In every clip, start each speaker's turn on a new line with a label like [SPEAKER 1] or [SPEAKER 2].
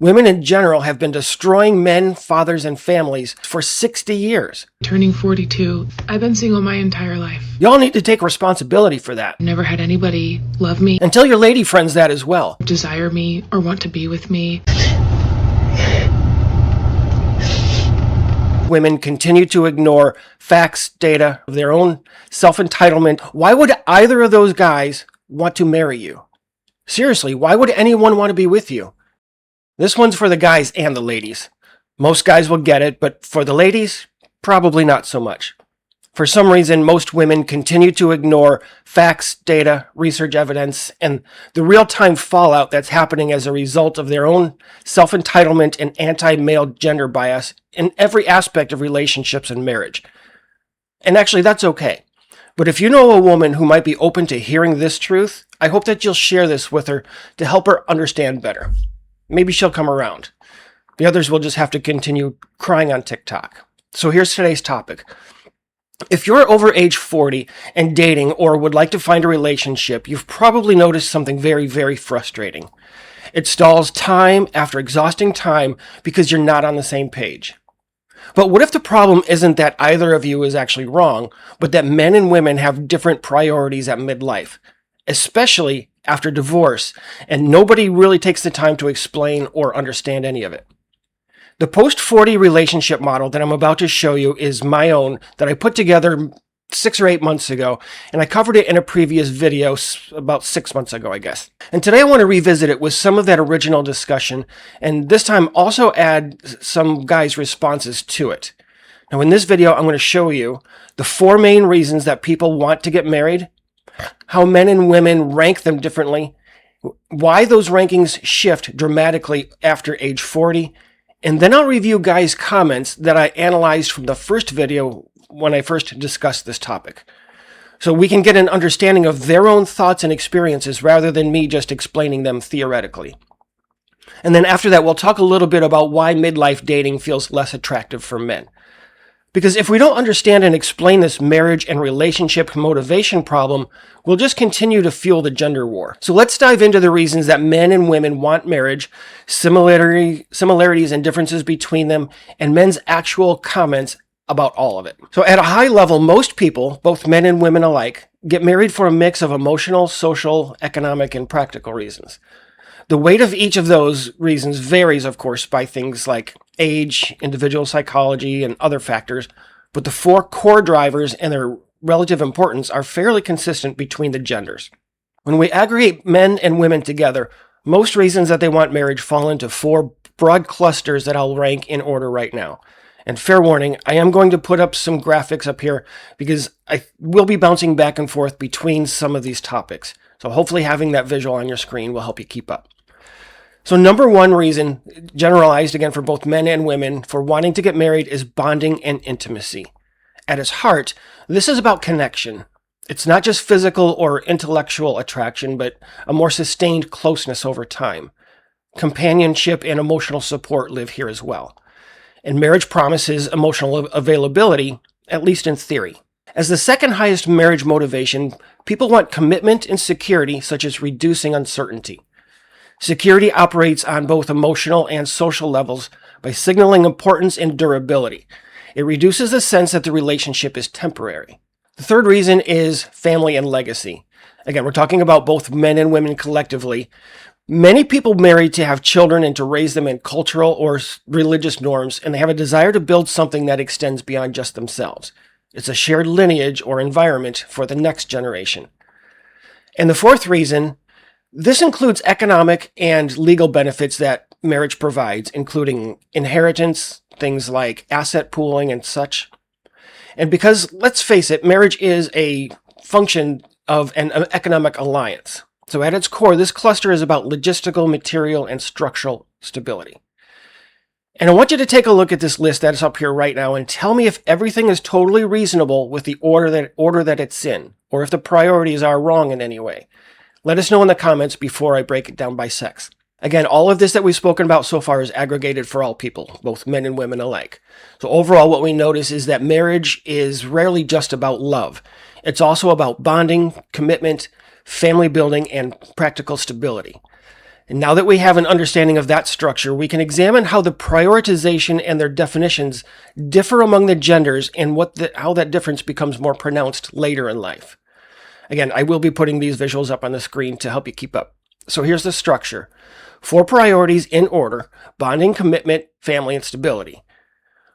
[SPEAKER 1] Women in general have been destroying men, fathers, and families for 60 years.
[SPEAKER 2] Turning 42, I've been single my entire life.
[SPEAKER 1] Y'all need to take responsibility for that.
[SPEAKER 2] Never had anybody love me,
[SPEAKER 1] And tell your lady friends that as well.
[SPEAKER 2] desire me, or want to be with me.
[SPEAKER 1] Women continue to ignore facts, data, of their own self-entitlement. Why would either of those guys want to marry you? Seriously, why would anyone want to be with you? This one's for the guys and the ladies. Most guys will get it, but for the ladies, probably not so much. For some reason, most women continue to ignore facts, data, research evidence, and the real-time fallout that's happening as a result of their own self-entitlement and anti-male gender bias in every aspect of relationships and marriage. And actually, that's okay. But if you know a woman who might be open to hearing this truth, I hope that you'll share this with her to help her understand better. Maybe she'll come around. The others will just have to continue crying on TikTok. So here's today's topic. If you're over age 40 and dating or would like to find a relationship, you've probably noticed something very, very frustrating. It stalls time after exhausting time because you're not on the same page. But what if the problem isn't that either of you is actually wrong, but that men and women have different priorities at midlife, especially after divorce, and nobody really takes the time to explain or understand any of it? The post-40 relationship model that I'm about to show you is my own, that I put together 6 or 8 months ago, and I covered it in a previous video about 6 months ago, I guess. And today I want to revisit it with some of that original discussion, and this time also add some guys' responses to it. Now in this video, I'm going to show you the 4 main reasons that people want to get married, how men and women rank them differently, why those rankings shift dramatically after age 40, and then I'll review guys' comments that I analyzed from the first video when I first discussed this topic, so we can get an understanding of their own thoughts and experiences rather than me just explaining them theoretically. And then after that, we'll talk a little bit about why midlife dating feels less attractive for men. Because if we don't understand and explain this marriage and relationship motivation problem, we'll just continue to fuel the gender war. So let's dive into the reasons that men and women want marriage, similarities and differences between them, and men's actual comments about all of it. So at a high level, most people, both men and women alike, get married for a mix of emotional, social, economic, and practical reasons. The weight of each of those reasons varies, of course, by things like age, individual psychology, and other factors, but the 4 core drivers and their relative importance are fairly consistent between the genders. When we aggregate men and women together, most reasons that they want marriage fall into 4 broad clusters that I'll rank in order right now. And fair warning, I am going to put up some graphics up here because I will be bouncing back and forth between some of these topics. So hopefully having that visual on your screen will help you keep up. So number 1 reason, generalized again for both men and women, for wanting to get married is bonding and intimacy. At its heart, this is about connection. It's not just physical or intellectual attraction, but a more sustained closeness over time. Companionship and emotional support live here as well. And marriage promises emotional availability, at least in theory. As the second highest marriage motivation, people want commitment and security, such as reducing uncertainty. Security operates on both emotional and social levels by signaling importance and durability. It reduces the sense that the relationship is temporary. The third reason is family and legacy. Again, we're talking about both men and women collectively. Many people marry to have children and to raise them in cultural or religious norms, and they have a desire to build something that extends beyond just themselves. It's a shared lineage or environment for the next generation. And the fourth reason, this includes economic and legal benefits that marriage provides, including inheritance, things like asset pooling and such. And because, let's face it, marriage is a function of an economic alliance. So at its core, this cluster is about logistical, material, and structural stability. And I want you to take a look at this list that's up here right now and tell me if everything is totally reasonable with the order that it's in, or if the priorities are wrong in any way. Let us know in the comments before I break it down by sex. Again, all of this that we've spoken about so far is aggregated for all people, both men and women alike. So overall, what we notice is that marriage is rarely just about love. It's also about bonding, commitment, family building, and practical stability. And now that we have an understanding of that structure, we can examine how the prioritization and their definitions differ among the genders and how that difference becomes more pronounced later in life. Again, I will be putting these visuals up on the screen to help you keep up. So here's the structure. 4 priorities in order: bonding, commitment, family, and stability.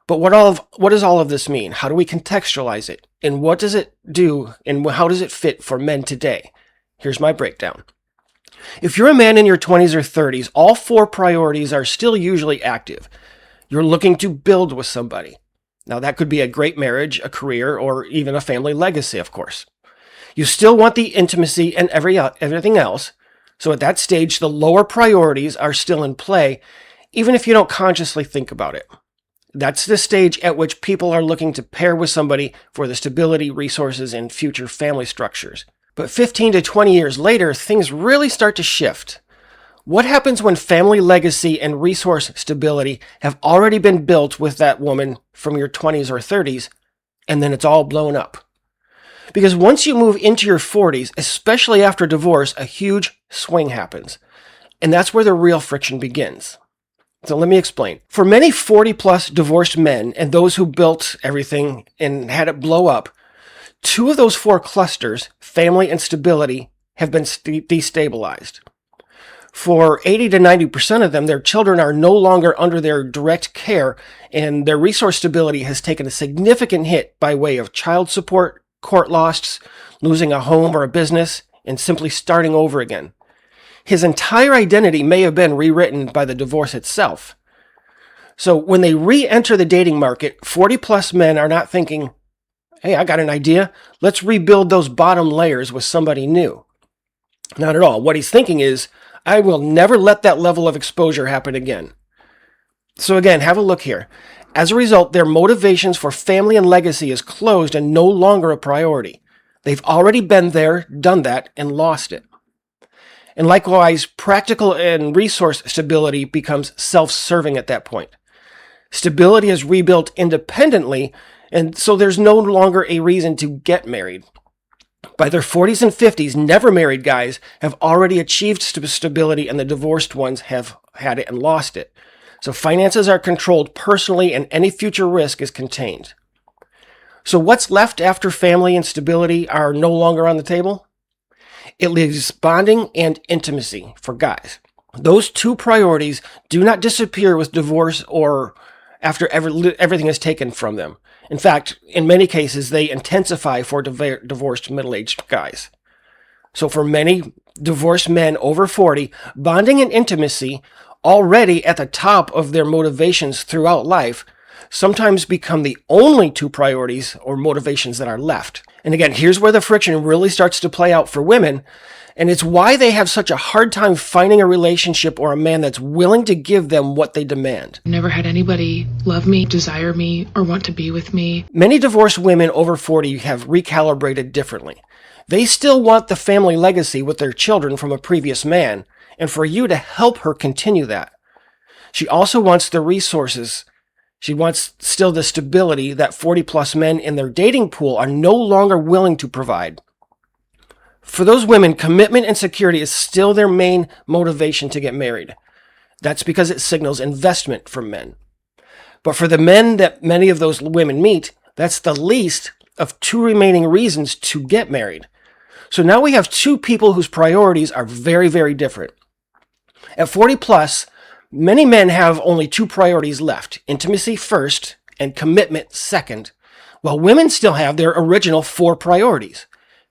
[SPEAKER 1] But what does all of this mean? How do we contextualize it? And what does it do? And how does it fit for men today? Here's my breakdown. If you're a man in your 20s or 30s, all 4 priorities are still usually active. You're looking to build with somebody. Now, that could be a great marriage, a career, or even a family legacy, of course. You still want the intimacy and everything else. So at that stage, the lower priorities are still in play, even if you don't consciously think about it. That's the stage at which people are looking to pair with somebody for the stability, resources, and future family structures. But 15 to 20 years later, things really start to shift. What happens when family legacy and resource stability have already been built with that woman from your 20s or 30s, and then it's all blown up? Because once you move into your 40s, especially after divorce, a huge swing happens. And that's where the real friction begins. So let me explain. For many 40-plus divorced men and those who built everything and had it blow up, 2 of those 4 clusters, family and stability, have been destabilized. For 80 to 90% of them, their children are no longer under their direct care, and their resource stability has taken a significant hit by way of child support, court loss, losing a home or a business, and simply starting over again. His entire identity may have been rewritten by the divorce itself. So when they re-enter the dating market, 40-plus men are not thinking, hey, I got an idea. Let's rebuild those bottom layers with somebody new. Not at all. What he's thinking is, I will never let that level of exposure happen again. So again, have a look here. As a result, their motivations for family and legacy is closed and no longer a priority. They've already been there, done that, and lost it. And likewise, practical and resource stability becomes self-serving at that point. Stability is rebuilt independently, and so there's no longer a reason to get married. By their 40s and 50s, never married guys have already achieved stability, and the divorced ones have had it and lost it. So finances are controlled personally, and any future risk is contained. So what's left after family and stability are no longer on the table? It leaves bonding and intimacy for guys. Those 2 priorities do not disappear with divorce or after everything is taken from them. In fact, in many cases, they intensify for divorced middle-aged guys. So for many divorced men over 40, bonding and intimacy, already at the top of their motivations throughout life, sometimes become the only 2 priorities or motivations that are left. And again, here's where the friction really starts to play out for women, and it's why they have such a hard time finding a relationship or a man that's willing to give them what they demand.
[SPEAKER 2] Never had anybody love me, desire me, or want to be with me.
[SPEAKER 1] Many divorced women over 40 have recalibrated differently. They still want the family legacy with their children from a previous man, and for you to help her continue that. She also wants the resources. She wants still the stability that 40-plus men in their dating pool are no longer willing to provide. For those women, commitment and security is still their main motivation to get married. That's because it signals investment from men. But for the men that many of those women meet, that's the least of 2 remaining reasons to get married. So now we have 2 people whose priorities are very, very different. At 40 plus, many men have only 2 priorities left: intimacy first and commitment second, while women still have their original 4 priorities: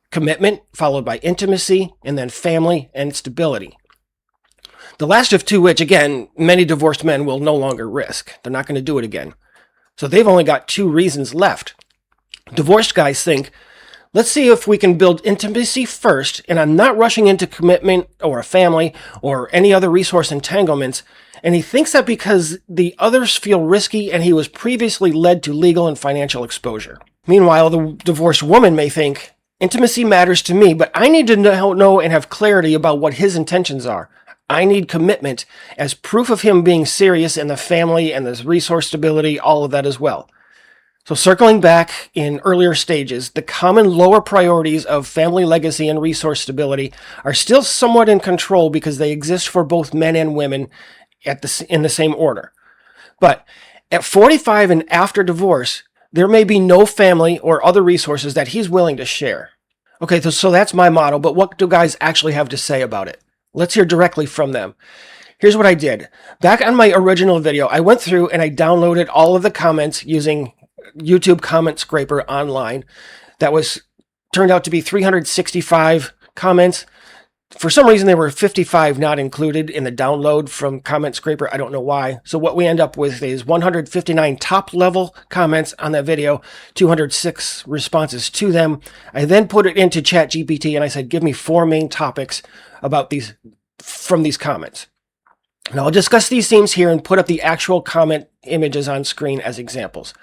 [SPEAKER 1] commitment, followed by intimacy, and then family and stability. The last of 2, which again, many divorced men will no longer risk. They're not going to do it again. So they've only got 2 reasons left. Divorced guys think, let's see if we can build intimacy first, and I'm not rushing into commitment or a family or any other resource entanglements. And he thinks that because the others feel risky and he was previously led to legal and financial exposure. Meanwhile, the divorced woman may think, intimacy matters to me, but I need to know and have clarity about what his intentions are. I need commitment as proof of him being serious, and the family and the resource stability, all of that as well. So circling back in earlier stages, the common lower priorities of family legacy and resource stability are still somewhat in control because they exist for both men and women in the same order. But at 45 and after divorce, there may be no family or other resources that he's willing to share. Okay, so that's my model, but what do guys actually have to say about it? Let's hear directly from them. Here's what I did. Back on my original video, I went through and I downloaded all of the comments using YouTube Comment Scraper online. That turned out to be 365 comments. For some reason, there were 55 not included in the download from Comment Scraper. I don't know why. So what we end up with is 159 top-level comments on that video, 206 responses to them. I then put it into ChatGPT and I said, give me 4 main topics from these comments. Now I'll discuss these themes here and put up the actual comment images on screen as examples.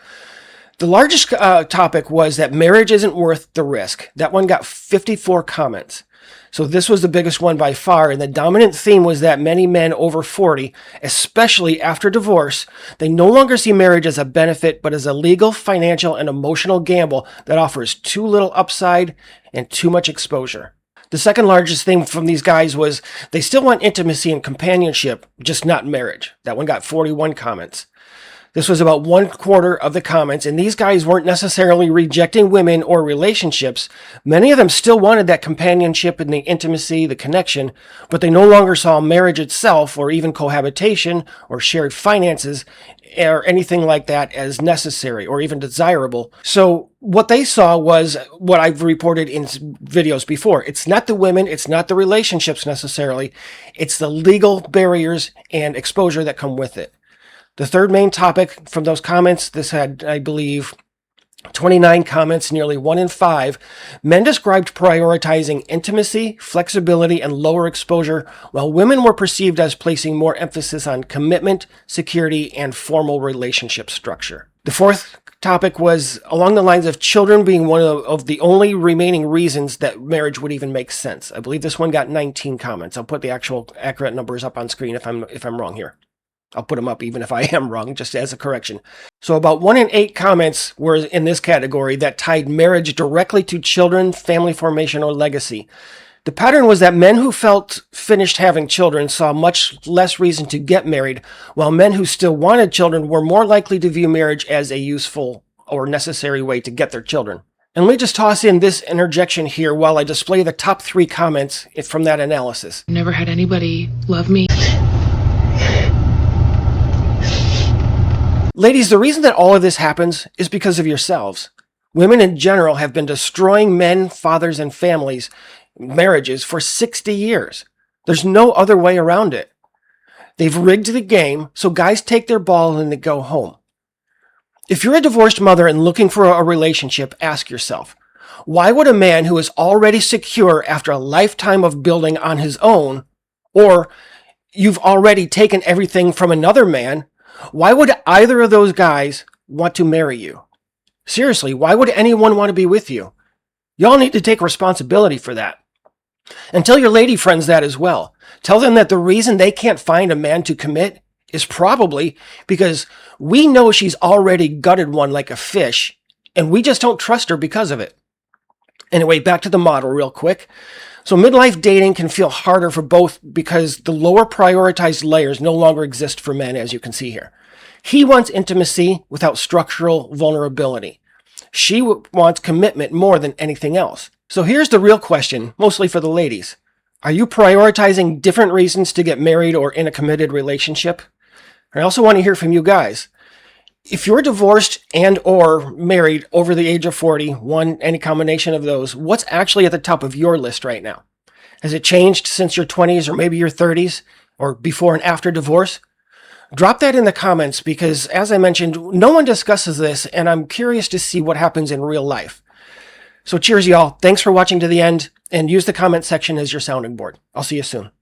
[SPEAKER 1] The largest topic was that marriage isn't worth the risk. That one got 54 comments. So this was the biggest one by far, and the dominant theme was that many men over 40, especially after divorce, they no longer see marriage as a benefit, but as a legal, financial, and emotional gamble that offers too little upside and too much exposure. The second largest theme from these guys was they still want intimacy and companionship, just not marriage. That one got 41 comments. This was about 1/4 of the comments, and these guys weren't necessarily rejecting women or relationships. Many of them still wanted that companionship and the intimacy, the connection, but they no longer saw marriage itself or even cohabitation or shared finances or anything like that as necessary or even desirable. So what they saw was what I've reported in videos before. It's not the women, it's not the relationships necessarily, it's the legal barriers and exposure that come with it. The third main topic from those comments, this had, I believe, 29 comments, nearly 1 in 5. Men described prioritizing intimacy, flexibility, and lower exposure, while women were perceived as placing more emphasis on commitment, security, and formal relationship structure. The fourth topic was along the lines of children being one of the only remaining reasons that marriage would even make sense. I believe this one got 19 comments. I'll put the actual accurate numbers up on screen if I'm wrong here. I'll put them up even if I am wrong, just as a correction. So about 1 in 8 comments were in this category that tied marriage directly to children, family formation, or legacy. The pattern was that men who felt finished having children saw much less reason to get married, while men who still wanted children were more likely to view marriage as a useful or necessary way to get their children. And let me just toss in this interjection here while I display the top 3 comments from that analysis.
[SPEAKER 2] Never had anybody love me.
[SPEAKER 1] Ladies, the reason that all of this happens is because of yourselves. Women in general have been destroying men, fathers, and families, marriages for 60 years. There's no other way around it. They've rigged the game, so guys take their ball and they go home. If you're a divorced mother and looking for a relationship, ask yourself, why would a man who is already secure after a lifetime of building on his own, or you've already taken everything from another man, why would either of those guys want to marry you? Seriously, why would anyone want to be with you? Y'all need to take responsibility for that. And tell your lady friends that as well. Tell them that the reason they can't find a man to commit is probably because we know she's already gutted one like a fish, and we just don't trust her because of it. Anyway, back to the model real quick. So midlife dating can feel harder for both because the lower prioritized layers no longer exist for men, as you can see here. He wants intimacy without structural vulnerability. She wants commitment more than anything else. So here's the real question, mostly for the ladies. Are you prioritizing different reasons to get married or in a committed relationship? I also want to hear from you guys. If you're divorced and or married over the age of 40, any combination of those, what's actually at the top of your list right now? Has it changed since your 20s or maybe your 30s or before and after divorce? Drop that in the comments because, as I mentioned, no one discusses this and I'm curious to see what happens in real life. So cheers, y'all. Thanks for watching to the end and use the comment section as your sounding board. I'll see you soon.